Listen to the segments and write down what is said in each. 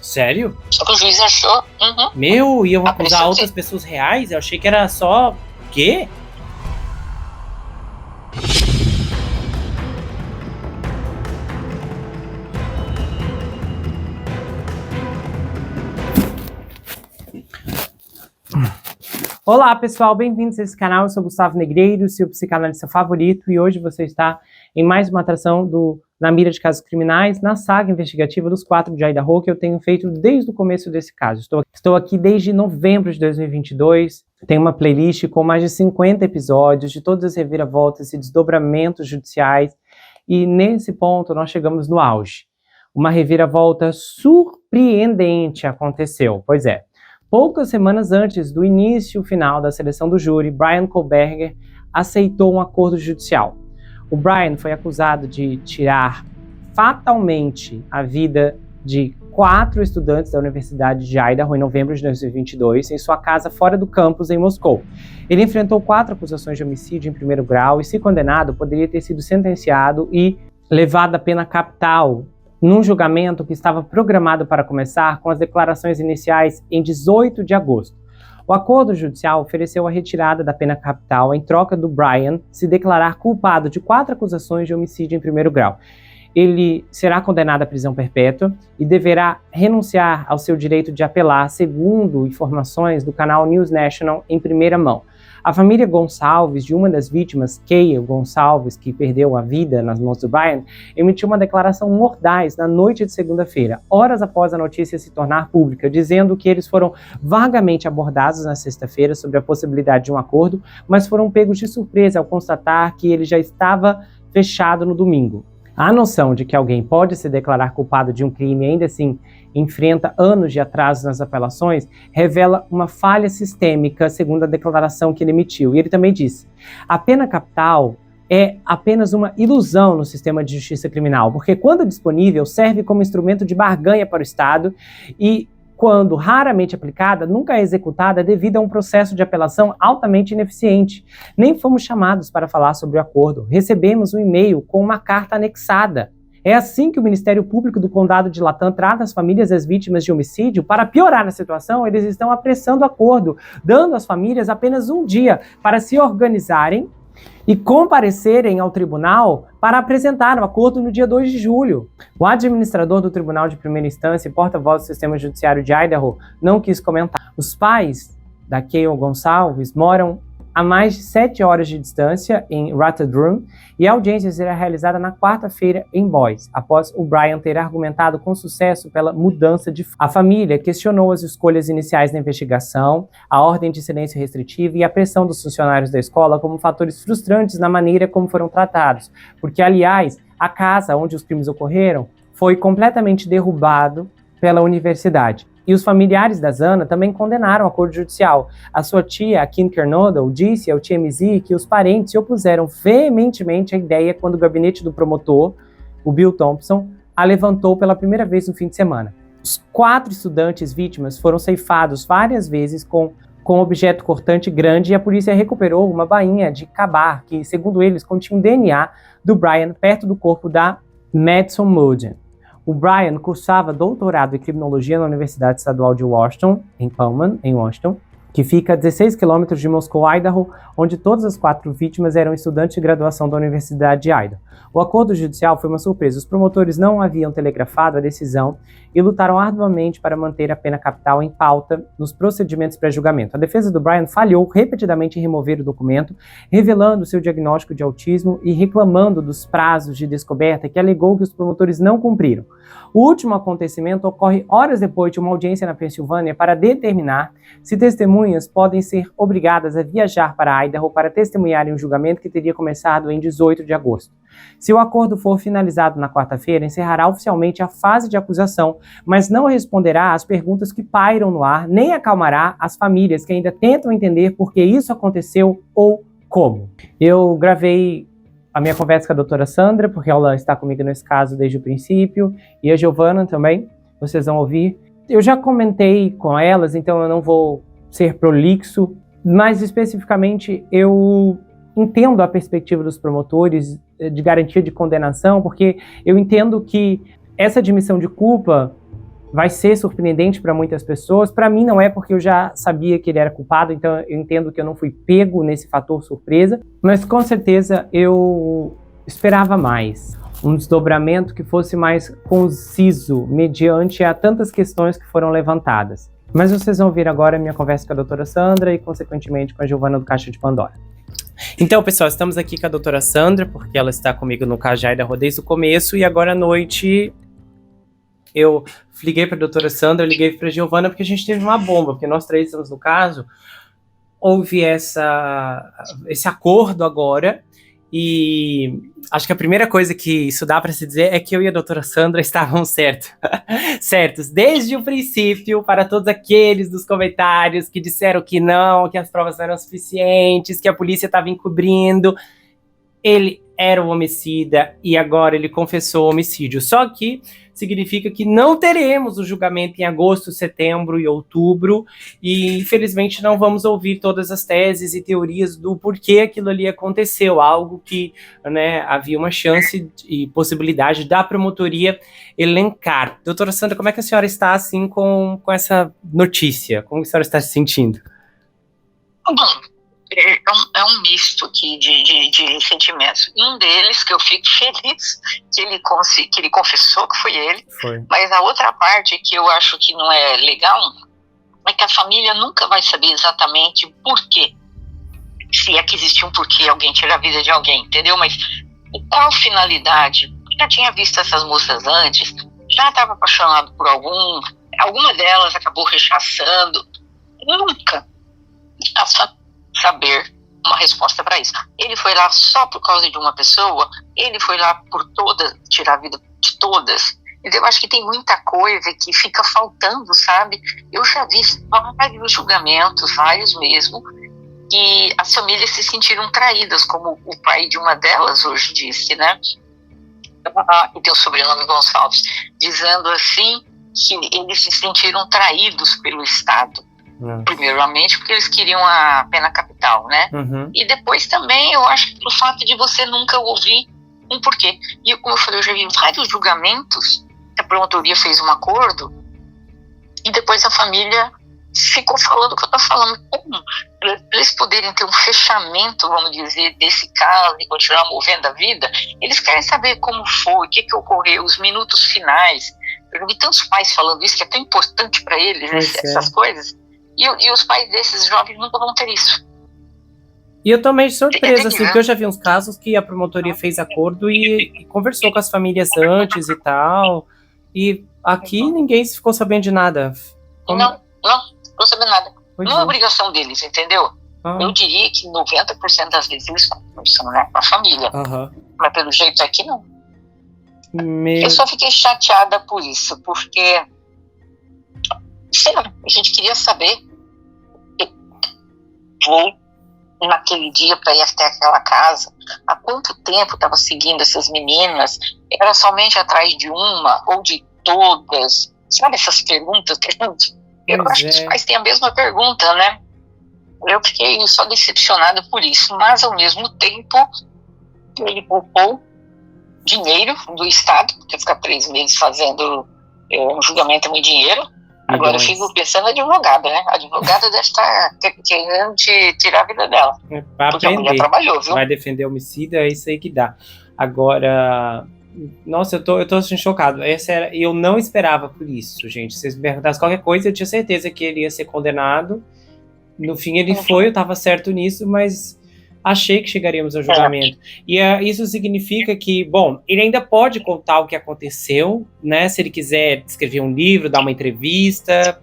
Sério? Só que o juiz achou. Meu, iam acusar outras pessoas reais? Eu achei que era só... O quê? Olá pessoal, bem-vindos a esse canal, eu sou Gustavo Negreiro, seu psicanalista favorito, e hoje você está em mais uma atração do Na Mira de Casos Criminais, na saga investigativa dos 4 de Idaho, que eu tenho feito desde o começo desse caso. Estou aqui desde novembro de 2022, tenho uma playlist com mais de 50 episódios de todas as reviravoltas e desdobramentos judiciais, e nesse ponto nós chegamos no auge. Uma reviravolta surpreendente aconteceu, pois é. Poucas semanas antes do início final da seleção do júri, Bryan Kohberger aceitou um acordo judicial. O Bryan foi acusado de tirar fatalmente a vida de 4 estudantes da Universidade de Idaho em novembro de 2022, em sua casa fora do campus em Moscou. Ele enfrentou 4 acusações de homicídio em primeiro grau e, se condenado, poderia ter sido sentenciado e levado à pena capital, num julgamento que estava programado para começar com as declarações iniciais em 18 de agosto. O acordo judicial ofereceu a retirada da pena capital em troca do Bryan se declarar culpado de 4 acusações de homicídio em primeiro grau. Ele será condenado à prisão perpétua e deverá renunciar ao seu direito de apelar, segundo informações do canal News National em primeira mão. A família Gonçalves, de uma das vítimas, Keia Gonçalves, que perdeu a vida nas mãos do Bryan, emitiu uma declaração mordaz na noite de segunda-feira, horas após a notícia se tornar pública, dizendo que eles foram vagamente abordados na sexta-feira sobre a possibilidade de um acordo, mas foram pegos de surpresa ao constatar que ele já estava fechado no domingo. A noção de que alguém pode se declarar culpado de um crime e ainda assim enfrenta anos de atraso nas apelações revela uma falha sistêmica, segundo a declaração que ele emitiu. E ele também disse: a pena capital é apenas uma ilusão no sistema de justiça criminal, porque quando disponível serve como instrumento de barganha para o Estado e, quando raramente aplicada, nunca é executada devido a um processo de apelação altamente ineficiente. Nem fomos chamados para falar sobre o acordo. Recebemos um e-mail com uma carta anexada. É assim que o Ministério Público do Condado de Latam trata as famílias das vítimas de homicídio. Para piorar a situação, eles estão apressando o acordo, dando às famílias apenas um dia para se organizarem e comparecerem ao tribunal para apresentar o acordo no dia 2 de julho. O administrador do Tribunal de Primeira Instância e porta-voz do Sistema Judiciário de Idaho não quis comentar. Os pais da Keia Gonçalves moram a mais de 7 horas de distância em Rathdrum, e a audiência será realizada na quarta-feira em Boise, após o Bryan ter argumentado com sucesso pela mudança de... A família questionou as escolhas iniciais da investigação, a ordem de silêncio restritivo e a pressão dos funcionários da escola como fatores frustrantes na maneira como foram tratados, porque, aliás, a casa onde os crimes ocorreram foi completamente derrubado pela universidade. E os familiares da Zana também condenaram o acordo judicial. A sua tia, a Kim Kernodle, disse ao TMZ que os parentes se opuseram veementemente à ideia quando o gabinete do promotor, o Bill Thompson, a levantou pela primeira vez no fim de semana. Os 4 estudantes vítimas foram ceifados várias vezes com objeto cortante grande, e a polícia recuperou uma bainha de cabar que, segundo eles, continha um DNA do Bryan perto do corpo da Madison Moden. O Bryan cursava doutorado em criminologia na Universidade Estadual de Washington, em Pullman, em Washington, que fica a 16 quilômetros de Moscou, Idaho, onde todas as 4 vítimas eram estudantes de graduação da Universidade de Idaho. O acordo judicial foi uma surpresa. Os promotores não haviam telegrafado a decisão e lutaram arduamente para manter a pena capital em pauta nos procedimentos pré-julgamento. A defesa do Bryan falhou repetidamente em remover o documento, revelando seu diagnóstico de autismo e reclamando dos prazos de descoberta que alegou que os promotores não cumpriram. O último acontecimento ocorre horas depois de uma audiência na Pensilvânia para determinar se testemunhas podem ser obrigadas a viajar para Idaho para testemunhar em um julgamento que teria começado em 18 de agosto. Se o acordo for finalizado na quarta-feira, encerrará oficialmente a fase de acusação, mas não responderá às perguntas que pairam no ar, nem acalmará as famílias que ainda tentam entender por que isso aconteceu ou como. Eu gravei a minha conversa com a doutora Sandra, porque ela está comigo nesse caso desde o princípio, e a Giovana também, vocês vão ouvir. Eu já comentei com elas, então eu não vou ser prolixo, mas especificamente eu entendo a perspectiva dos promotores de garantia de condenação, porque eu entendo que essa admissão de culpa vai ser surpreendente para muitas pessoas. Para mim não é, porque eu já sabia que ele era culpado, então eu entendo que eu não fui pego nesse fator surpresa, mas com certeza eu esperava mais. Um desdobramento que fosse mais conciso mediante a tantas questões que foram levantadas. Mas vocês vão ouvir agora a minha conversa com a doutora Sandra e, consequentemente, com a Giovana do Caixa de Pandora. Então, pessoal, estamos aqui com a doutora Sandra, porque ela está comigo no Cajai da Rua desde o começo, e agora à noite eu liguei para a doutora Sandra, eu liguei para a Giovana, porque a gente teve uma bomba, porque nós três estamos no caso, houve esse acordo agora, e acho que a primeira coisa que isso dá para se dizer é que eu e a doutora Sandra estavam certos desde o princípio, para todos aqueles dos comentários que disseram que não, que as provas não eram suficientes, que a polícia estava encobrindo. Ele era o homicida e agora ele confessou o homicídio. Só que significa que não teremos o julgamento em agosto, setembro e outubro, e infelizmente não vamos ouvir todas as teses e teorias do porquê aquilo ali aconteceu, algo que, né, havia uma chance e possibilidade da promotoria elencar. Doutora Sandra, como é que a senhora está assim com essa notícia? Como a senhora está se sentindo? Bom, é um misto aqui de sentimentos. Um deles, que eu fico feliz que ele confessou que foi ele. Foi. Mas a outra parte que eu acho que não é legal é que a família nunca vai saber exatamente por quê. Se é que existiu um porquê alguém tira a vida de alguém, entendeu? Mas qual finalidade? Já tinha visto essas moças antes, já estava apaixonado por alguma delas acabou rechaçando. Nunca saber uma resposta para isso. Ele foi lá só por causa de uma pessoa, ele foi lá por tirar a vida de todas. Então, eu acho que tem muita coisa que fica faltando, sabe? Eu já vi vários julgamentos, vários mesmo, que as famílias se sentiram traídas, como o pai de uma delas hoje disse, né? E tem o sobrenome Gonçalves, dizendo assim que eles se sentiram traídos pelo Estado. Primeiramente porque eles queriam a pena capital, né? Uhum. E depois também eu acho que o fato de você nunca ouvir um porquê. E como eu falei, eu já vi vários julgamentos que a promotoria fez um acordo e depois a família ficou falando o que eu tô falando. Como? Para eles poderem ter um fechamento, vamos dizer, desse caso e continuar movendo a vida, eles querem saber como foi, o que ocorreu, os minutos finais. Eu vi tantos pais falando isso, que é tão importante para eles, essas coisas. E os pais desses jovens nunca vão ter isso. E eu tomei de surpresa, assim, porque eu já vi uns casos que a promotoria fez acordo e conversou com as famílias antes e tal. E aqui ninguém ficou sabendo de nada. Não ficou sabendo nada. Pois não é obrigação deles, entendeu? Eu diria que 90% das vezes eles conversam, né, com a família. Mas pelo jeito aqui não. Eu só fiquei chateada por isso, porque sei lá, a gente queria saber. Vou naquele dia para ir até aquela casa, há quanto tempo estava seguindo essas meninas, era somente atrás de uma ou de todas, sabe essas perguntas que eu acho que os pais têm a mesma pergunta, né? Eu fiquei só decepcionada por isso, mas ao mesmo tempo ele poupou dinheiro do Estado, porque ficar 3 meses fazendo um julgamento é muito dinheiro. Agora eu fico pensando na advogada, né? A advogada deve estar querendo tirar a vida dela. Porque a mulher trabalhou, viu? Vai defender homicídio, é isso aí que dá. Agora, nossa, eu tô assim, chocado. Eu não esperava por isso, gente. Se vocês me perguntassem qualquer coisa, eu tinha certeza que ele ia ser condenado. No fim ele foi, eu tava certo nisso, mas achei que chegaríamos ao julgamento. E isso significa que, bom, ele ainda pode contar o que aconteceu, né? Se ele quiser escrever um livro, dar uma entrevista.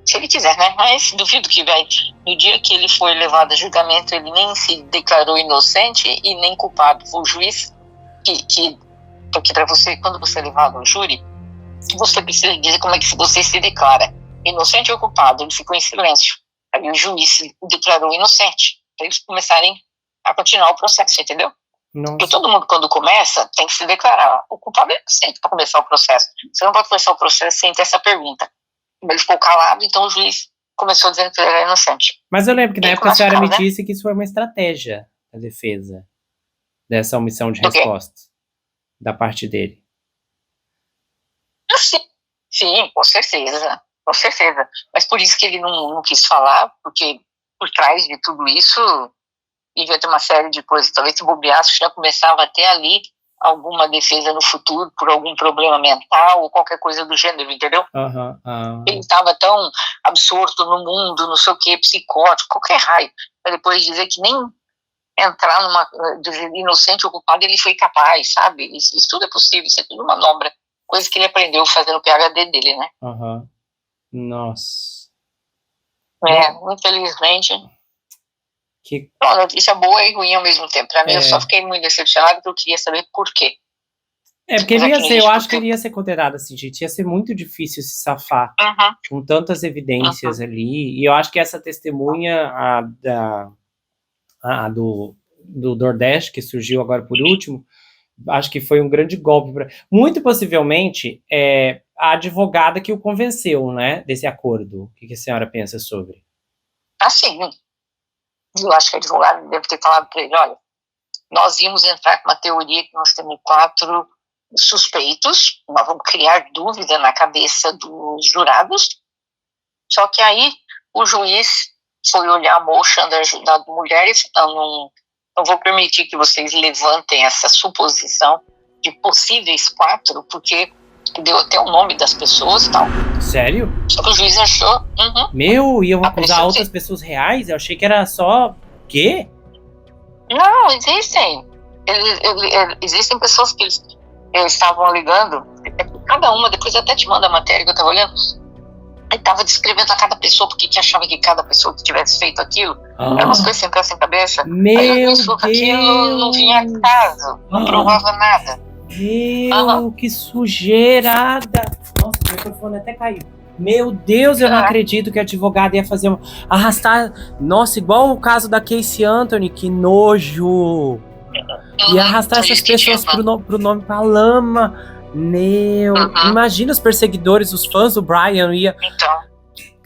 Se ele quiser, né? Mas duvido que vai. No dia que ele foi levado a julgamento, ele nem se declarou inocente e nem culpado. O juiz, porque para você, quando você é levado ao júri, você precisa dizer como é que você se declara, inocente ou culpado. Ele ficou em silêncio. Aí o juiz se declarou inocente, para eles começarem a continuar o processo, entendeu? Nossa. Porque todo mundo, quando começa, tem que se declarar. O culpado é inocente para começar o processo. Você não pode começar o processo sem ter essa pergunta. Ele ficou calado, então o juiz começou dizendo que ele era inocente. Mas eu lembro que na época a senhora me disse que isso foi uma estratégia da defesa, dessa omissão de resposta, da parte dele. Sim, com certeza, com certeza. Mas por isso que ele não quis falar, porque por trás de tudo isso devia ter uma série de coisas. Talvez se bobeasse, já começava até ali alguma defesa no futuro por algum problema mental ou qualquer coisa do gênero, entendeu? Ele estava tão absorto no mundo, não sei o que, psicótico, qualquer raio, para depois dizer que nem entrar numa dizer, inocente ou culpado ele foi capaz, sabe? Isso tudo é possível, isso é tudo manobra, coisa que ele aprendeu fazendo o PhD dele, né? Nossa. Infelizmente. Uma notícia boa e ruim ao mesmo tempo. Pra mim, eu só fiquei muito decepcionado porque eu queria saber por quê. Porque ele ia ser, eu acho que ele ia ser condenado assim, gente. Ia ser muito difícil se safar com tantas evidências ali. E eu acho que essa testemunha, do Nordeste, que surgiu agora por último, acho que foi um grande golpe. Muito possivelmente, a advogada que o convenceu, né, desse acordo. O que a senhora pensa sobre? Sim. Eu acho que a advogada deve ter falado para ele, olha, nós íamos entrar com uma teoria que nós temos 4 suspeitos, nós vamos criar dúvida na cabeça dos jurados, só que aí o juiz foi olhar a motion da mulher e falou, não vou permitir que vocês levantem essa suposição de possíveis 4, porque deu até o nome das pessoas e tal. Sério? Só que o juiz achou... Iam acusar outras pessoas reais? Eu achei que era só... O quê? Não, existem. Existem pessoas que eles estavam alegando. Cada uma, depois eu até te mando a matéria que eu estava olhando. Ele estava descrevendo a cada pessoa porque que achava que cada pessoa que tivesse feito aquilo era umas coisas sem pé sem cabeça. Aí eu pensou que aquilo não vinha a caso, não provava nada. Que sujeirada! Nossa, o microfone até caiu. Meu Deus, eu não acredito que a advogada ia fazer arrastar... Nossa, igual o caso da Casey Anthony, que nojo! E arrastar essas pessoas pro nome, pra lama. Imagina os perseguidores, os fãs do Brian ia... Então.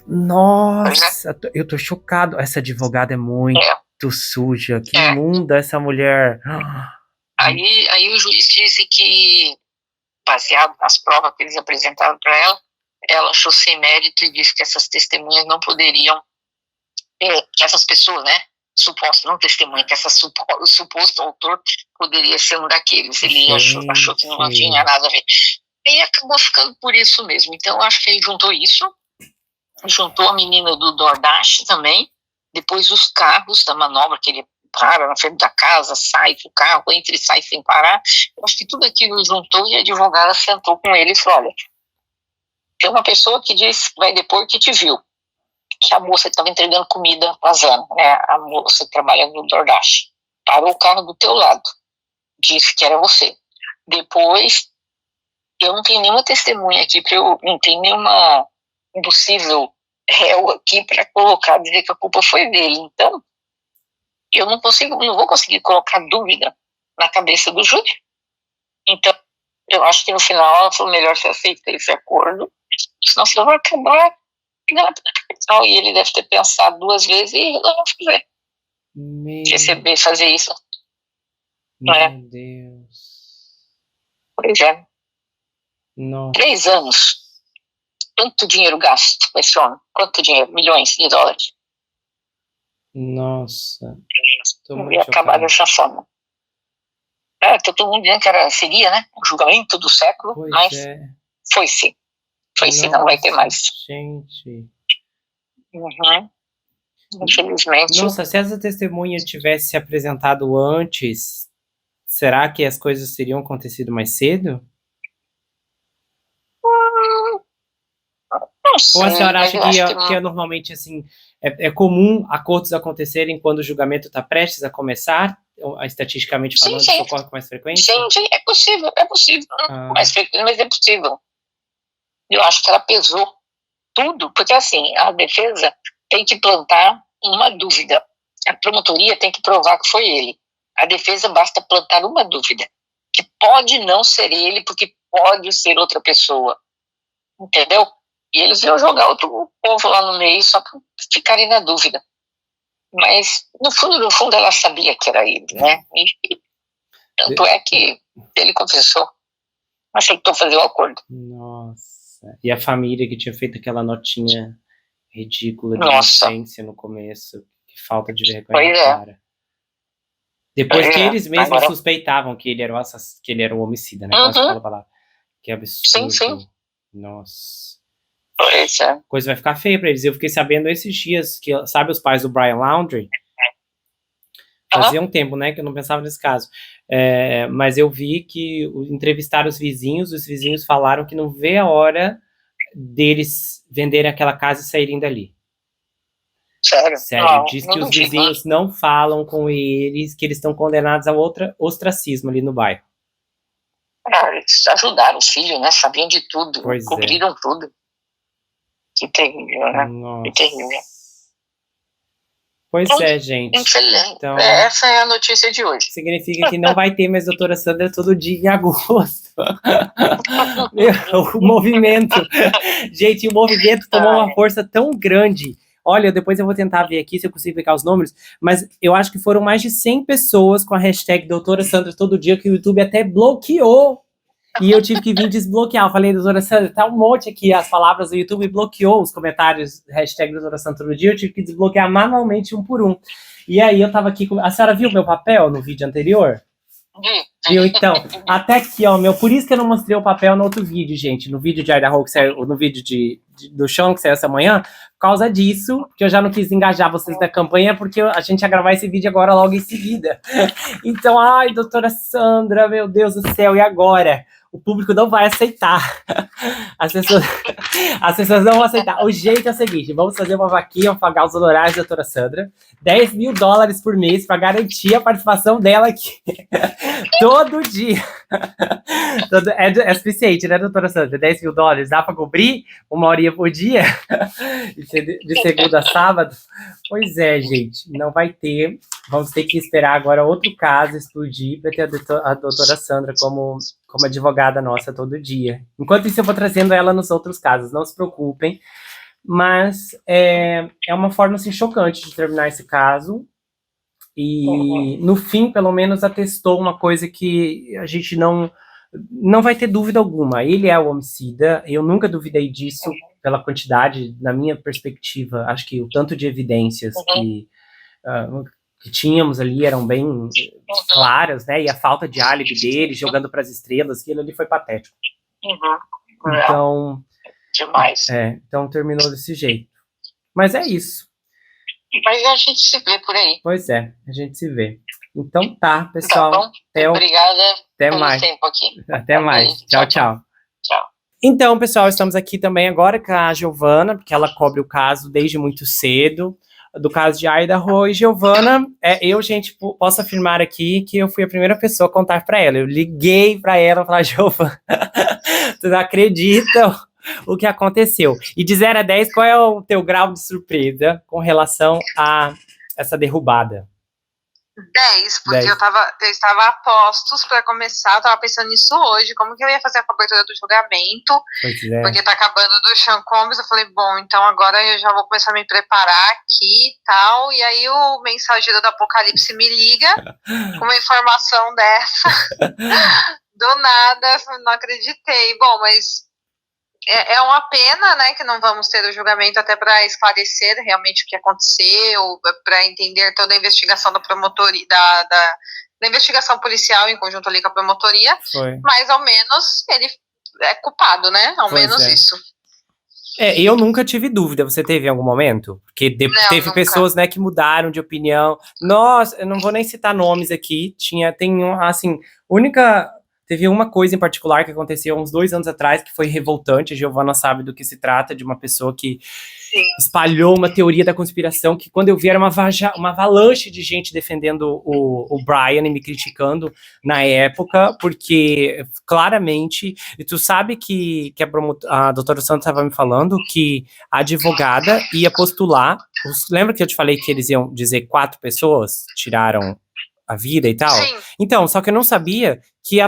Nossa, eu tô chocado. Essa advogada é muito suja. Que imunda essa mulher. Aí o juiz disse que, baseado nas provas que eles apresentaram para ela achou sem mérito e disse que essas testemunhas não poderiam, que essas pessoas, né, suposto, não testemunha, que o suposto autor poderia ser um daqueles. Ele achou que não tinha nada a ver. E acabou ficando por isso mesmo. Então, acho que ele juntou isso, juntou a menina do DoorDash também, depois os carros da manobra, que ele para na frente da casa, sai do carro, entra e sai sem parar. Eu acho que tudo aquilo juntou e a advogada sentou com ele e falou, olha, tem uma pessoa que diz, vai depor que te viu, que a moça estava entregando comida vazando, né, a moça que trabalha no DoorDash, parou o carro do teu lado, disse que era você. Depois, eu não tenho nenhuma testemunha aqui, não tenho nenhuma possível réu aqui para colocar, dizer que a culpa foi dele. Então, eu não vou conseguir colocar dúvida na cabeça do júri. Então, eu acho que no final ela falou, melhor você aceita esse acordo, senão você vai acabar pegando pela capital. E ele deve ter pensado 2 vezes e resolveu fazer. Fazer isso. Meu Deus. Pois é. Nossa. 3 anos. Quanto dinheiro gasto com esse homem? Quanto dinheiro? Milhões de dólares. Nossa. E acabar dessa forma. Todo mundo dizendo que seria, né? O julgamento do século, pois mas foi sim. Foi sim, não vai ter mais. Gente. Infelizmente. Nossa, se essa testemunha tivesse se apresentado antes, será que as coisas teriam acontecido mais cedo? Não sei, ou a senhora acha que é normalmente assim, é comum acordos acontecerem quando o julgamento está prestes a começar, estatisticamente falando, isso ocorre com mais frequência? Sim, é possível. Mais frequente, mas é possível. Eu acho que ela pesou tudo, porque assim, a defesa tem que plantar uma dúvida. A promotoria tem que provar que foi ele. A defesa basta plantar uma dúvida, que pode não ser ele, porque pode ser outra pessoa. Entendeu? E eles iam jogar outro povo lá no meio só para ficarem na dúvida. Mas, no fundo, ela sabia que era ele, né? E tanto é que ele confessou. aceitou fazer o acordo. Nossa. E a família que tinha feito aquela notinha ridícula de Nossa. inocência no começo. Que falta de vergonha Pois na é. cara. Depois que É, eles mesmos agora- suspeitavam que ele era que ele era o homicida, né? Quase Uhum. fala a palavra. Que absurdo. Sim. Nossa. Pois é. A coisa vai ficar feia pra eles. Eu fiquei sabendo esses dias que, sabe, os pais do Brian Laundrie? Fazia um tempo, né, que eu não pensava nesse caso. Mas eu vi que entrevistaram os vizinhos falaram que não vê a hora deles venderem aquela casa e saírem dali. Sério? Sério, diz não que os duvido. vizinhos não falam com eles, que eles estão condenados a ostracismo ali no bairro. Eles ajudaram os filhos, né? Sabiam de tudo, Pois é. cobriram tudo. Que terrível, né? Nossa. Que terrível. Pois é, gente. Excelente. Então, Essa é a notícia de hoje. significa que não vai ter mais doutora Sandra todo dia em agosto. O movimento. Gente, o movimento tomou uma força tão grande. Olha, depois eu vou tentar ver aqui se eu consigo pegar os números, mas eu acho que foram mais de 100 pessoas com a hashtag doutora Sandra todo dia, que o YouTube até bloqueou. E eu tive que vir desbloquear. Eu falei, doutora Sandra, tá um monte aqui, as palavras do YouTube bloqueou os comentários, hashtag doutora Sandra todo dia, eu tive que desbloquear manualmente um por um. E aí eu tava aqui, a senhora viu meu papel no vídeo anterior? Viu, então, até aqui, ó, por isso que eu não mostrei o papel no outro vídeo, gente, no vídeo de Idaho, que saiu, no vídeo do Sean, que saiu essa manhã, por causa disso, que eu já não quis engajar vocês da campanha, porque a gente ia gravar esse vídeo agora logo em seguida. Então, ai, doutora Sandra, meu Deus do céu, e agora? O público não vai aceitar. As pessoas não vão aceitar. O jeito é o seguinte, vamos fazer uma vaquinha para pagar os honorários da doutora Sandra, $10 mil por mês para garantir a participação dela aqui. Todo dia. É suficiente, né, doutora Sandra? $10 mil, dá para cobrir 1 hora por dia? De segunda a sábado? Pois é, gente, não vai ter. Vamos ter que esperar agora outro caso explodir para ter a doutora Sandra como advogada nossa todo dia. Enquanto isso, eu vou trazendo ela nos outros casos, não se preocupem. Mas é uma forma assim, chocante de terminar esse caso. E no fim, pelo menos, atestou uma coisa que a gente não vai ter dúvida alguma. Ele é o homicida, eu nunca duvidei disso pela quantidade, na minha perspectiva, acho que o tanto de evidências que tínhamos ali eram bem claras, né? E a falta de álibi dele, jogando para as estrelas, aquilo ali foi patético. Então, demais. Então terminou desse jeito. Mas é isso. Mas a gente se vê por aí. Pois é, a gente se vê. Então tá, pessoal. Tá bom? Obrigada pelo mais. tempo aqui. Até mais. Tchau. Tchau. Então, pessoal, estamos aqui também agora com a Giovana, porque ela cobre o caso desde muito cedo, do caso de Idaho. E Giovana, gente, posso afirmar aqui que eu fui a primeira pessoa a contar para ela. Eu liguei para ela e falei, Giovana, tu não acredita o que aconteceu. E de 0 a 10, qual é o teu grau de surpresa com relação a essa derrubada? 10, porque eu estava a postos para começar, eu estava pensando nisso hoje, como que eu ia fazer a cobertura do julgamento, porque tá acabando do Sean Combs. Eu falei, bom, então agora eu já vou começar a me preparar aqui e tal, e aí o mensageiro do Apocalipse me liga com uma informação dessa, do nada, não acreditei. Bom, mas é uma pena, né, que não vamos ter o julgamento até para esclarecer realmente o que aconteceu, para entender toda a investigação da promotoria, da investigação policial em conjunto ali com a promotoria. Mas ao menos ele é culpado, né? Ao menos isso. Eu nunca tive dúvida. Você teve em algum momento? Porque teve nunca. Pessoas, né, que mudaram de opinião. Nossa, eu não vou nem citar nomes aqui. Teve uma coisa em particular que aconteceu uns 2 anos atrás, que foi revoltante. A Giovana sabe do que se trata, de uma pessoa que espalhou uma teoria da conspiração, que quando eu vi era uma avalanche de gente defendendo o Brian e me criticando na época, porque claramente, e tu sabe que a doutora Santos estava me falando que a advogada ia postular, lembra que eu te falei que eles iam dizer 4 pessoas tiraram a vida e tal? Sim. Então, só que eu não sabia que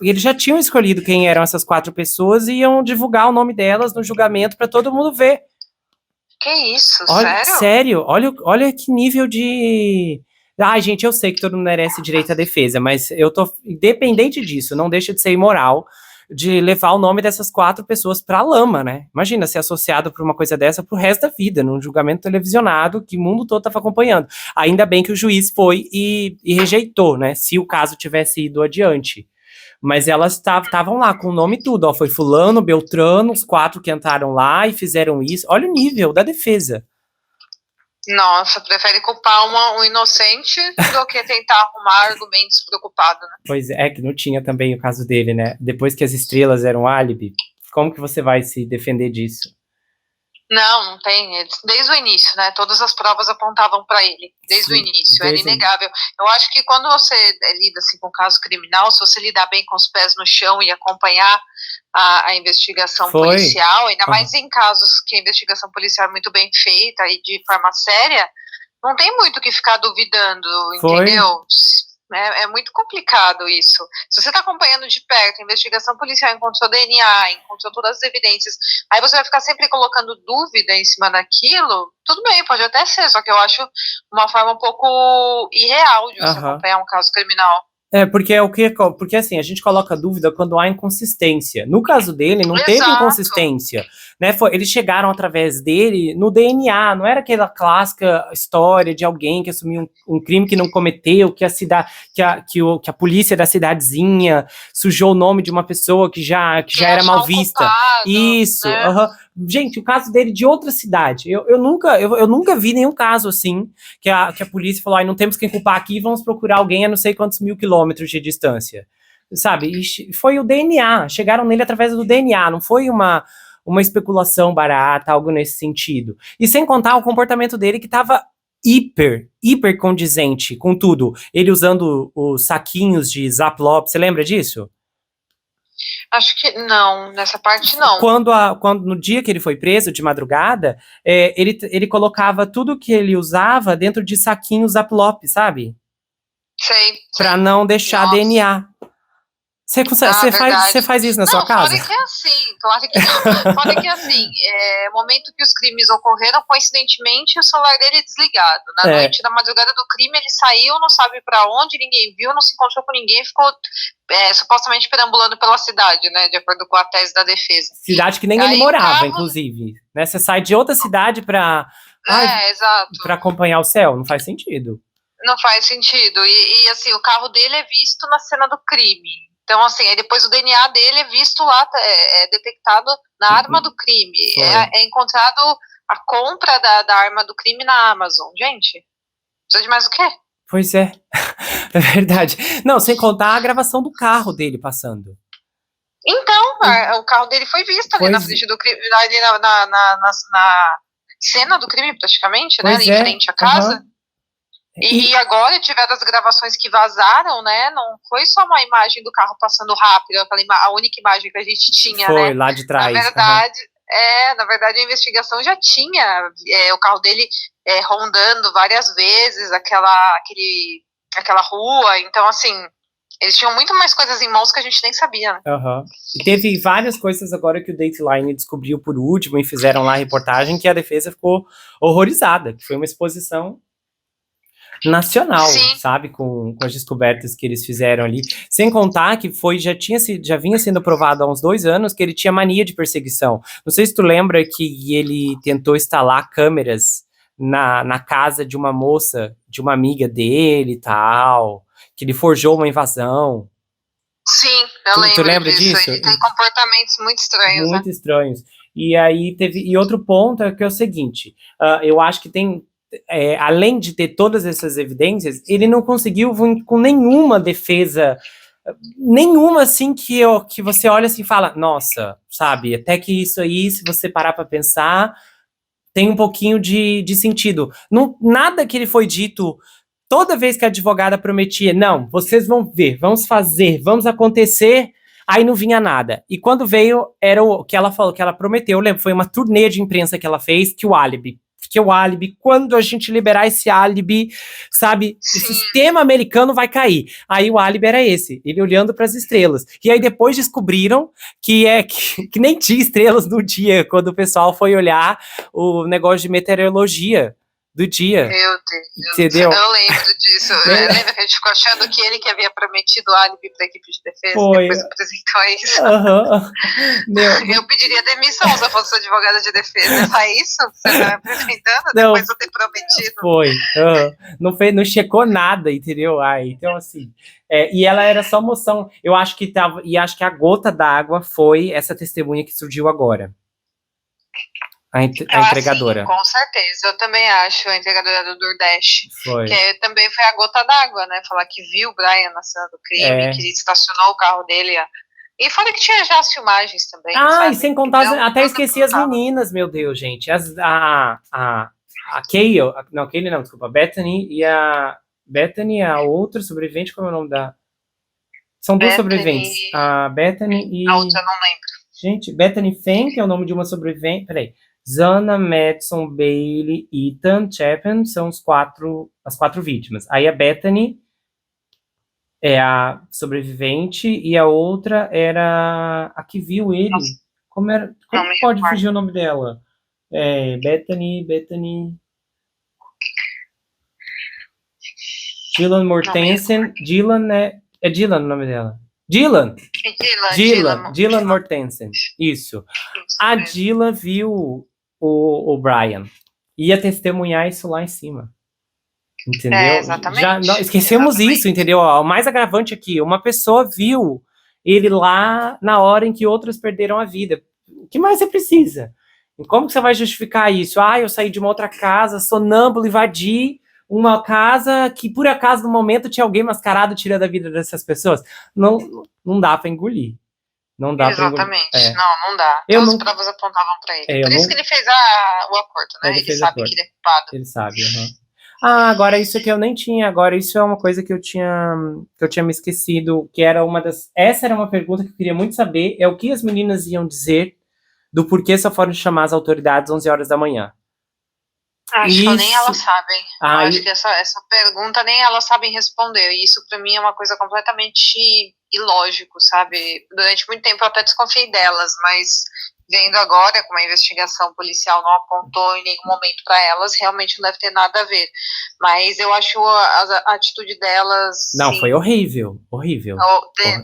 eles já tinham escolhido quem eram essas 4 pessoas e iam divulgar o nome delas no julgamento para todo mundo ver. Que isso, sério? Olha que nível de... Ai, gente, eu sei que todo mundo merece direito à defesa, mas eu tô... Independente disso, não deixa de ser imoral de levar o nome dessas 4 pessoas pra lama, né? Imagina ser associado por uma coisa dessa pro resto da vida, num julgamento televisionado que o mundo todo estava acompanhando. Ainda bem que o juiz foi e rejeitou, né? Se o caso tivesse ido adiante. Mas elas estavam lá com o nome e tudo, ó, foi fulano, Beltrano, os 4 que entraram lá e fizeram isso. Olha o nível da defesa. Nossa, prefere culpar um inocente do que tentar arrumar argumentos preocupado, né? Pois é, que não tinha também o caso dele, né? Depois que as estrelas eram álibi, como que você vai se defender disso? Não tem. Desde o início, né? Todas as provas apontavam para ele. Desde o início. Era inegável. Eu acho que quando você lida assim, com um caso criminal, se você lidar bem com os pés no chão e acompanhar a investigação policial, ainda mais em casos que a investigação policial é muito bem feita e de forma séria, não tem muito o que ficar duvidando, entendeu? É muito complicado isso. Se você está acompanhando de perto, a investigação policial encontrou DNA, encontrou todas as evidências, aí você vai ficar sempre colocando dúvida em cima daquilo, tudo bem, pode até ser, só que eu acho uma forma um pouco irreal de você acompanhar um caso criminal. Porque assim, a gente coloca dúvida quando há inconsistência. No caso dele, não teve inconsistência, né? Eles chegaram através dele no DNA, não era aquela clássica história de alguém que assumiu um crime que não cometeu, que a polícia da cidadezinha sujou o nome de uma pessoa que já era mal vista. Isso, né? Gente, o caso dele de outra cidade. Eu nunca vi nenhum caso assim, que a polícia falou, não temos quem culpar aqui, vamos procurar alguém a não sei quantos mil quilômetros de distância. Sabe? E foi o DNA, chegaram nele através do DNA, não foi uma especulação barata, algo nesse sentido. E sem contar o comportamento dele que estava hiper condizente com tudo. Ele usando os saquinhos de Ziploc, você lembra disso? Acho que não, nessa parte não. Quando no dia que ele foi preso, de madrugada, ele colocava tudo que ele usava dentro de saquinhos Ziploc, sabe? Sei. Pra não deixar DNA. Você faz isso na sua casa? Claro que é assim, claro que é assim. Momento que os crimes ocorreram, coincidentemente, o celular dele é desligado. Na noite da madrugada do crime, ele saiu, não sabe pra onde, ninguém viu, não se encontrou com ninguém, ficou supostamente perambulando pela cidade, né, de acordo com a tese da defesa. Cidade que nem ele morava, inclusive. Né? Você sai de outra cidade pra acompanhar o céu, não faz sentido. Não faz sentido. E assim, o carro dele é visto na cena do crime. Então, assim, aí depois o DNA dele é visto lá, é detectado na arma do crime. É encontrado a compra da arma do crime na Amazon. Gente, precisa de mais o quê? Pois é. É verdade. Não, sem contar a gravação do carro dele passando. Então, o carro dele foi visto ali na frente do crime, ali na cena do crime, praticamente, né? Ali em frente à casa. E agora tiveram as gravações que vazaram, né? Não foi só uma imagem do carro passando rápido, a única imagem que a gente tinha, né? Foi lá de trás. Na verdade a investigação já tinha o carro dele rondando várias vezes aquela rua. Então, assim, eles tinham muito mais coisas em mãos que a gente nem sabia, né? E teve várias coisas agora que o Dateline descobriu por último e fizeram lá a reportagem que a defesa ficou horrorizada, que foi uma exposição nacional, sabe, com as descobertas que eles fizeram ali, sem contar que já vinha sendo provado há uns 2 anos que ele tinha mania de perseguição. Não sei se tu lembra que ele tentou instalar câmeras na casa de uma moça, de uma amiga dele e tal, que ele forjou uma invasão. Sim, eu lembro. Tu lembra disso? Ele tem comportamentos muito estranhos, muito estranhos. E aí e outro ponto é que é o seguinte, eu acho que tem além de ter todas essas evidências, ele não conseguiu vir com nenhuma defesa, nenhuma assim que você olha assim e fala, nossa, sabe, até que isso aí, se você parar para pensar, tem um pouquinho de sentido. Não, nada que ele foi dito, toda vez que a advogada prometia, não, vocês vão ver, vamos fazer, vamos acontecer, aí não vinha nada. E quando veio, era o que ela falou, que ela prometeu, eu lembro, foi uma turnê de imprensa que ela fez, que o álibi, quando a gente liberar esse álibi, sabe, o sistema americano vai cair. Aí o álibi era esse, ele olhando para as estrelas. E aí depois descobriram que nem tinha estrelas no dia, quando o pessoal foi olhar o negócio de meteorologia do dia. Meu Deus. Entendeu? Eu lembro disso. Lembra que a gente ficou achando que ele que havia prometido álibi para a equipe de defesa? Foi. Depois apresentou isso. Eu pediria demissão se eu fosse advogada de defesa. É isso? Você tá apresentando depois de eu ter prometido? Foi. Não checou nada, entendeu? Então, assim. E ela era só moção. Eu acho que tava. E acho que a gota d'água foi essa testemunha que surgiu agora. A entregadora. Sim, com certeza, eu também acho, a entregadora do Nordeste. Foi. Que também foi a gota d'água, né? Falar que viu o Brian na cena do crime, que estacionou o carro dele. E fora que tinha já as filmagens também. E sem contar, então, até esqueci as meninas, meu Deus, gente. A Kayle, não, Kayle não, desculpa, a Bethany e a outra sobrevivente, como é o nome da... São duas sobreviventes. A Bethany e... A outra eu não lembro. Gente, Bethany Fenn, que é o nome de uma sobrevivente... Peraí. Zana, Madison, Bailey, Ethan, Chapin são as quatro vítimas. Aí a Bethany é a sobrevivente e a outra era a que viu ele. Nossa. Como pode fugir o nome dela? Bethany... Dylan Mortensen. Dylan é Dylan o nome dela. Dylan Mortensen. Isso. A Dylan viu o Brian. Ia testemunhar isso lá em cima. Entendeu? Exatamente. Esquecemos isso, entendeu? O mais agravante aqui, uma pessoa viu ele lá na hora em que outras perderam a vida. O que mais você precisa? E como que você vai justificar isso? Eu saí de uma outra casa, sonâmbulo, invadi uma casa que, por acaso, no momento, tinha alguém mascarado tirando a vida dessas pessoas. Não dá pra engolir. Não dá Exatamente. Pra engolir. Não dá. Todas as provas apontavam pra ele. Por isso que ele fez o acordo, né? Ele sabe que ele é culpado. Ele sabe, agora isso que eu nem tinha. Agora isso é uma coisa que eu tinha me esquecido, que era essa era uma pergunta que eu queria muito saber, é o que as meninas iam dizer do porquê só foram chamar as autoridades às 11 horas da manhã. Acho que nem elas sabem. Acho que essa pergunta nem elas sabem responder. E isso pra mim é uma coisa completamente ilógico, sabe? Durante muito tempo eu até desconfiei delas, mas vendo agora como a investigação policial não apontou em nenhum momento para elas, realmente não deve ter nada a ver. Mas eu acho a atitude delas... Não, sim, foi horrível.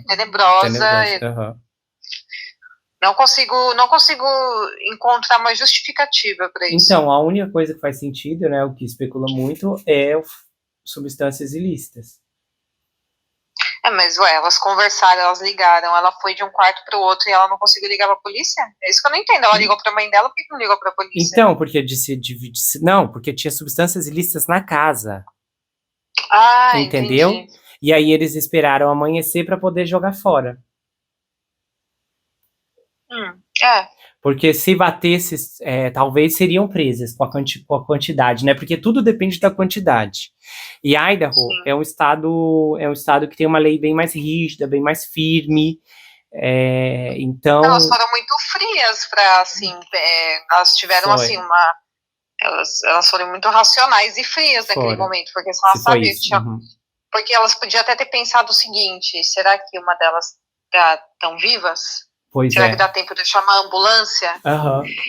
Tenebrosa. Não consigo encontrar uma justificativa para isso. Então, a única coisa que faz sentido, né, o que especula muito, é substâncias ilícitas. Mas elas conversaram, elas ligaram, ela foi de um quarto para o outro e ela não conseguiu ligar para a polícia? É isso que eu não entendo. Ela ligou para a mãe dela, por que não ligou para a polícia? Então, porque porque tinha substâncias ilícitas na casa. Entendeu? Entendi. E aí eles esperaram amanhecer para poder jogar fora. Porque se batesse, talvez seriam presas com a quantidade, né? Porque tudo depende da quantidade. E Idaho é um estado que tem uma lei bem mais rígida, bem mais firme. Então elas foram muito frias para assim, elas tiveram assim elas foram muito racionais e frias naquele momento, porque se elas sabiam que tinha, porque elas podiam até ter pensado o seguinte: será que uma delas estão vivas? Será que dá tempo de chamar a ambulância?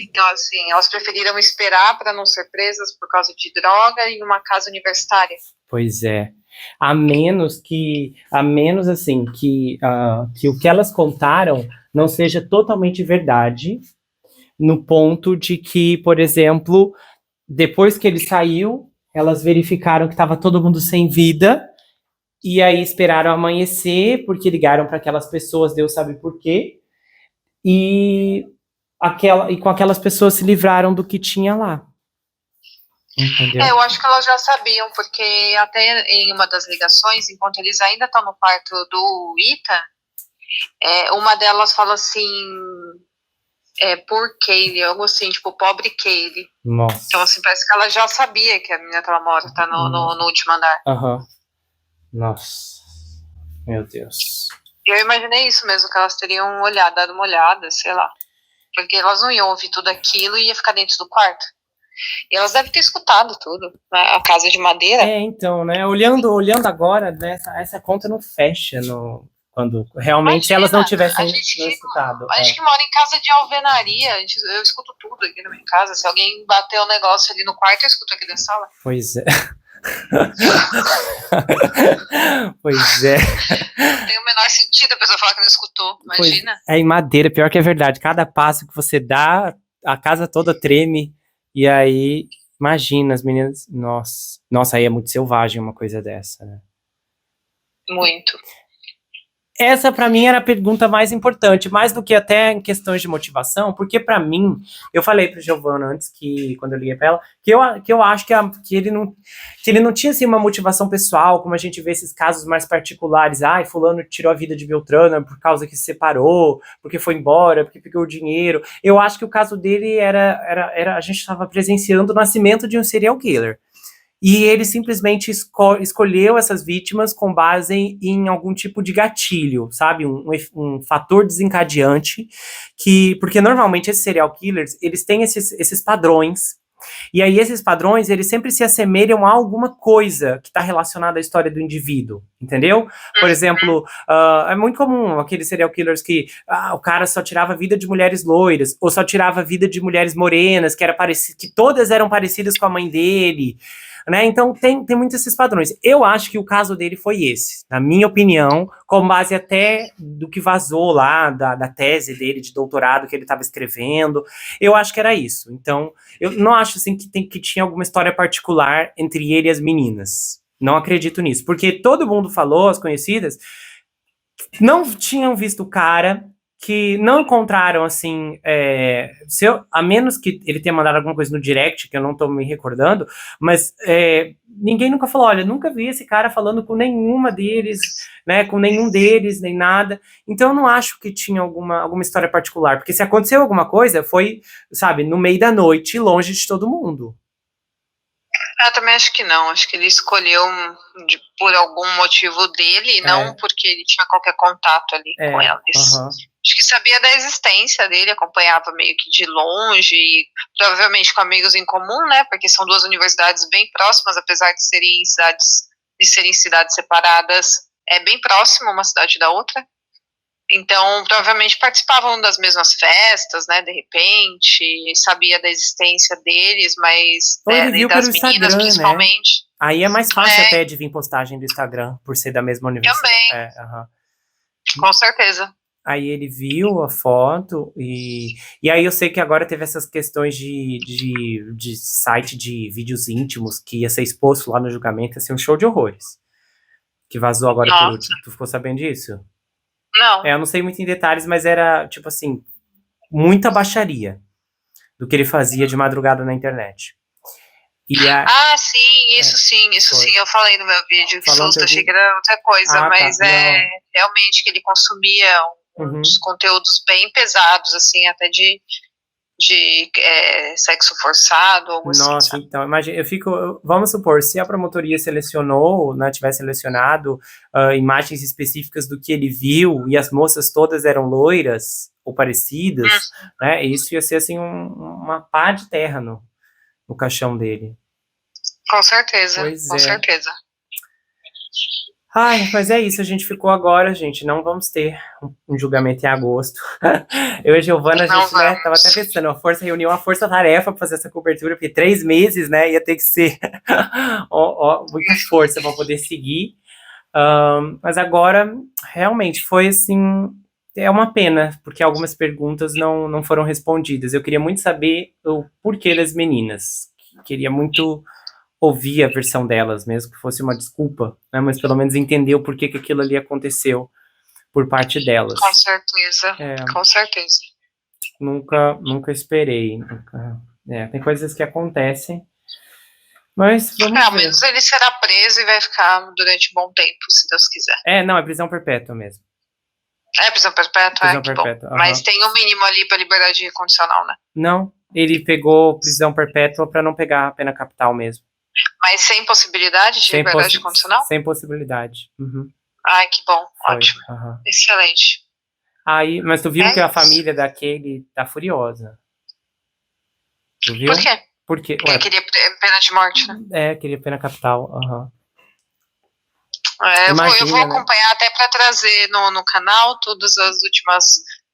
Então, assim, elas preferiram esperar para não ser presas por causa de droga em uma casa universitária. Pois é. A menos assim, que o que elas contaram não seja totalmente verdade, no ponto de que, por exemplo, depois que ele saiu, elas verificaram que estava todo mundo sem vida, e aí esperaram amanhecer, porque ligaram para aquelas pessoas, Deus sabe por quê, e com aquelas pessoas se livraram do que tinha lá. Entendeu? Eu acho que elas já sabiam, porque até em uma das ligações, enquanto eles ainda estão no quarto do Ethan, uma delas fala assim, por Kayle, algo assim, tipo, pobre Kayle. Nossa. Então, assim, parece que ela já sabia que a menina estava morta no último andar. Nossa. Meu Deus. Eu imaginei isso mesmo, que elas teriam dado uma olhada, sei lá. Porque elas não iam ouvir tudo aquilo e ia ficar dentro do quarto. E elas devem ter escutado tudo, né? A casa de madeira. Então, né? Olhando agora, né, essa conta não fecha Quando realmente Imagina, elas não tivessem a gente não escutado. A gente que mora em casa de alvenaria, eu escuto tudo aqui na minha casa. Se alguém bater um negócio ali no quarto, eu escuto aqui da sala. Pois é. Pois é. Não tem o menor sentido a pessoa falar que não escutou, imagina. Pois é, em madeira, pior que é verdade. Cada passo que você dá, a casa toda treme. E aí, imagina as meninas. Nossa, aí é muito selvagem uma coisa dessa, né? Muito. Essa, pra mim, era a pergunta mais importante, mais do que até em questões de motivação, porque pra mim, eu falei pro Giovanna antes, quando eu liguei pra ela, que eu acho que ele não tinha, assim, uma motivação pessoal, como a gente vê esses casos mais particulares, fulano tirou a vida de Beltrana por causa que se separou, porque foi embora, porque pegou o dinheiro. Eu acho que o caso dele a gente estava presenciando o nascimento de um serial killer. E ele simplesmente escolheu essas vítimas com base em algum tipo de gatilho, sabe? Um fator desencadeante, porque normalmente esses serial killers, eles têm esses padrões, e aí esses padrões, eles sempre se assemelham a alguma coisa que está relacionada à história do indivíduo, entendeu? Por exemplo, é muito comum aqueles serial killers que o cara só tirava a vida de mulheres loiras, ou só tirava a vida de mulheres morenas, que todas eram parecidas com a mãe dele, né? Então tem muitos esses padrões. Eu acho que o caso dele foi esse, na minha opinião, com base até do que vazou lá, da tese dele de doutorado que ele estava escrevendo. Eu acho que era isso. Então, eu não acho assim que tinha alguma história particular entre ele e as meninas. Não acredito nisso, porque todo mundo falou, as conhecidas, não tinham visto o cara, que não encontraram, assim, a menos que ele tenha mandado alguma coisa no direct, que eu não tô me recordando, mas ninguém nunca falou, olha, nunca vi esse cara falando com nenhuma deles, né, com nenhum deles, nem nada. Então eu não acho que tinha alguma história particular, porque se aconteceu alguma coisa, foi, sabe, no meio da noite, longe de todo mundo. Eu também acho que não, acho que ele escolheu por algum motivo dele, não porque ele tinha qualquer contato ali com eles. Acho que sabia da existência dele, acompanhava meio que de longe, provavelmente com amigos em comum, né, porque são duas universidades bem próximas, apesar de serem cidades separadas, é bem próximo uma cidade da outra. Então, provavelmente participavam das mesmas festas, né, de repente, sabia da existência deles, mas ele viu das pelo meninas, Instagram, principalmente. Né? Aí é mais fácil até de vir postagem do Instagram, por ser da mesma universidade. Também, com certeza. Aí ele viu a foto, e aí eu sei que agora teve essas questões de site de vídeos íntimos, que ia ser exposto lá no julgamento, ia ser um show de horrores. Que vazou agora por último. Tu ficou sabendo disso? Não. Eu não sei muito em detalhes, mas era, tipo assim, muita baixaria do que ele fazia de madrugada na internet. Sim, isso sim, eu falei no meu vídeo, que susto, achei que era outra coisa, mas realmente que ele consumia uns conteúdos bem pesados, assim, até de sexo forçado, algo assim. Nossa, então, imagina, vamos supor, se a promotoria selecionou, né, tivesse selecionado imagens específicas do que ele viu, e as moças todas eram loiras, ou parecidas, né, isso ia ser, assim, uma pá de terra no caixão dele. Com certeza, com certeza. Ai, mas é isso, a gente ficou agora, gente, não vamos ter um julgamento em agosto. Eu e a Giovanna, a gente, né, tava até pensando, reuniu uma força-tarefa pra fazer essa cobertura, porque 3 meses, né, ia ter que ser muita força pra poder seguir. Mas agora, realmente, foi assim, é uma pena, porque algumas perguntas não foram respondidas. Eu queria muito saber o porquê das meninas. Queria muito ouvir a versão delas, mesmo que fosse uma desculpa, né, mas pelo menos entender o porquê que aquilo ali aconteceu por parte delas. Com certeza, com certeza. Nunca esperei. Tem coisas que acontecem, mas vamos ver. Ao menos ele será preso e vai ficar durante um bom tempo, se Deus quiser. Não, é prisão perpétua mesmo. É prisão perpétua? Prisão perpétua. Mas tem um mínimo ali para liberdade condicional, né? Não, ele pegou prisão perpétua para não pegar a pena capital mesmo. Mas sem possibilidade de liberdade condicional? Sem possibilidade. Ai, que bom, ótimo. Excelente. Aí, mas tu viu que a família daquele tá furiosa. Tu viu? Por quê? Porque ele queria pena de morte, né? Queria pena capital. Eu vou acompanhar, né? Até para trazer no canal todas as últimas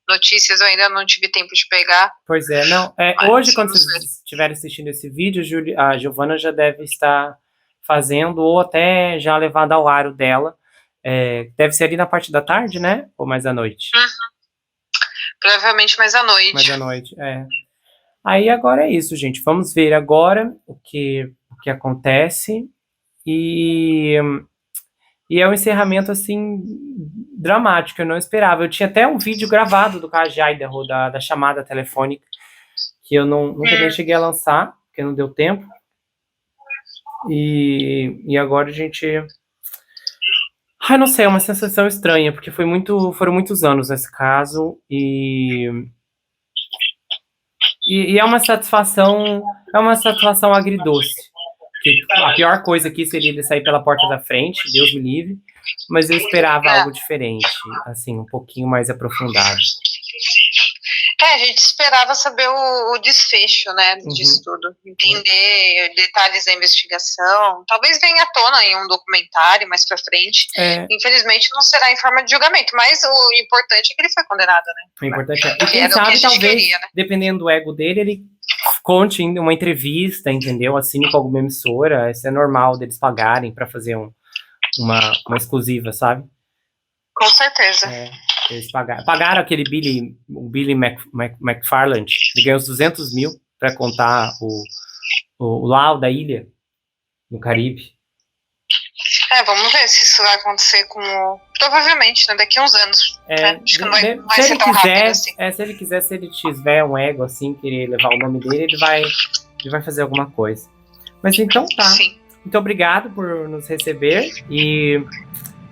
notícias. Eu ainda não tive tempo de pegar. Pois é, não. Hoje, quando vocês estiverem assistindo esse vídeo, a Giovana já deve estar fazendo, ou até já levado ao ar o dela. Deve ser ali na parte da tarde, né? Ou mais à noite? Provavelmente mais à noite. Mais à noite, Aí agora é isso, gente. Vamos ver agora o que acontece. E é um encerramento, assim, dramático. Eu não esperava. Eu tinha até um vídeo gravado do caso de Idaho, da chamada telefônica, que eu nunca nem cheguei a lançar, porque não deu tempo. E agora a gente... Ai, não sei, é uma sensação estranha, porque foram muitos anos nesse caso, e é uma satisfação agridoce. Que a pior coisa aqui seria ele sair pela porta da frente, Deus me livre, mas eu esperava algo diferente, assim, um pouquinho mais aprofundado. A gente esperava saber o desfecho, né, disso tudo, entender detalhes da investigação, talvez venha à tona em um documentário mais pra frente. Infelizmente não será em forma de julgamento, mas o importante é que ele foi condenado, né? O importante e quem sabe, talvez, queria, né? Dependendo do ego dele, ele conte em uma entrevista, entendeu? Assine com alguma emissora, isso é normal deles pagarem pra fazer uma exclusiva, sabe? Com certeza. Eles pagaram aquele Billy McFarland, ele ganhou os 200 mil para contar o Lau da ilha, no Caribe. Vamos ver se isso vai acontecer provavelmente, né, daqui a uns anos. Acho que não vai ser tão rápido assim. Se ele quiser, se ele tiver um ego assim, querer levar o nome dele, ele vai fazer alguma coisa. Mas então tá. Sim. Muito obrigado por nos receber e...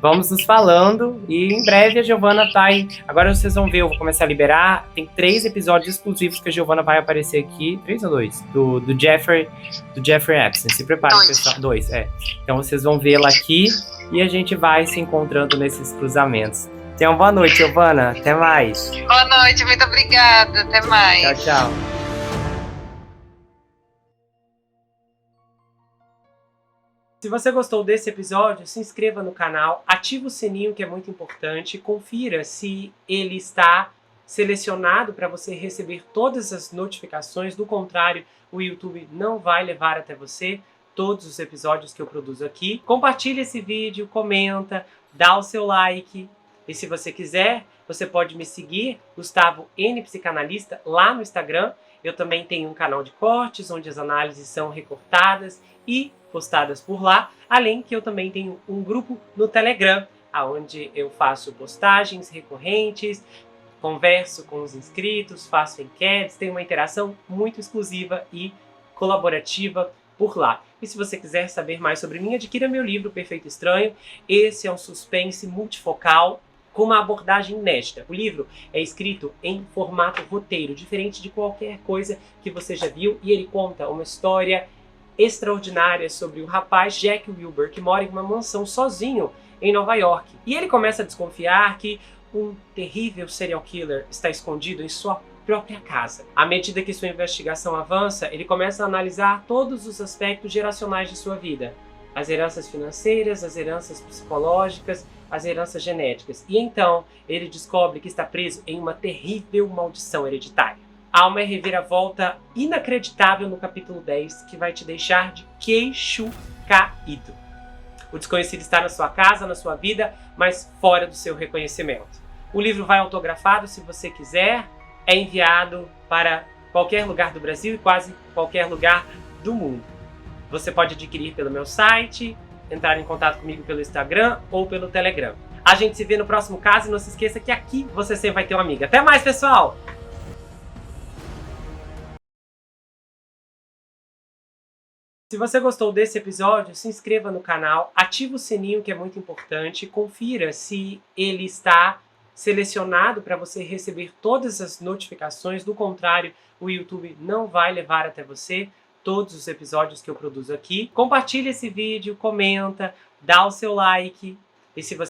vamos nos falando, e em breve a Giovana tá aí. Agora vocês vão ver, eu vou começar a liberar. Tem 3 episódios exclusivos que a Giovana vai aparecer aqui. 3 ou 2? Do Jeffrey Epstein. Se preparem, pessoal. 2, Então vocês vão vê-la aqui e a gente vai se encontrando nesses cruzamentos. Tenham boa noite, Giovana. Até mais. Boa noite, muito obrigada. Até mais. Tchau, tchau. Se você gostou desse episódio, se inscreva no canal, ative o sininho que é muito importante, confira se ele está selecionado para você receber todas as notificações, do contrário, o YouTube não vai levar até você todos os episódios que eu produzo aqui. Compartilhe esse vídeo, comenta, dá o seu like, e se você quiser, você pode me seguir, Gustavo N Psicanalista, lá no Instagram. Eu também tenho um canal de cortes, onde as análises são recortadas e postadas por lá, além que eu também tenho um grupo no Telegram, onde eu faço postagens recorrentes, converso com os inscritos, faço enquetes, tenho uma interação muito exclusiva e colaborativa por lá. E se você quiser saber mais sobre mim, adquira meu livro Perfeito Estranho. Esse é um suspense multifocal com uma abordagem inédita. O livro é escrito em formato roteiro, diferente de qualquer coisa que você já viu, e ele conta uma história extraordinária sobre o rapaz Jack Wilbur, que mora em uma mansão sozinho em Nova York. E ele começa a desconfiar que um terrível serial killer está escondido em sua própria casa. À medida que sua investigação avança, ele começa a analisar todos os aspectos geracionais de sua vida. As heranças financeiras, as heranças psicológicas, as heranças genéticas. E então, ele descobre que está preso em uma terrível maldição hereditária. Há uma reviravolta inacreditável no capítulo 10 que vai te deixar de queixo caído. O desconhecido está na sua casa, na sua vida, mas fora do seu reconhecimento. O livro vai autografado, se você quiser, é enviado para qualquer lugar do Brasil e quase qualquer lugar do mundo. Você pode adquirir pelo meu site, entrar em contato comigo pelo Instagram ou pelo Telegram. A gente se vê no próximo caso e não se esqueça que aqui você sempre vai ter uma amiga. Até mais, pessoal! Se você gostou desse episódio, se inscreva no canal, ative o sininho que é muito importante, confira se ele está selecionado para você receber todas as notificações, do contrário, o YouTube não vai levar até você todos os episódios que eu produzo aqui. Compartilhe esse vídeo, comenta, dá o seu like, e se você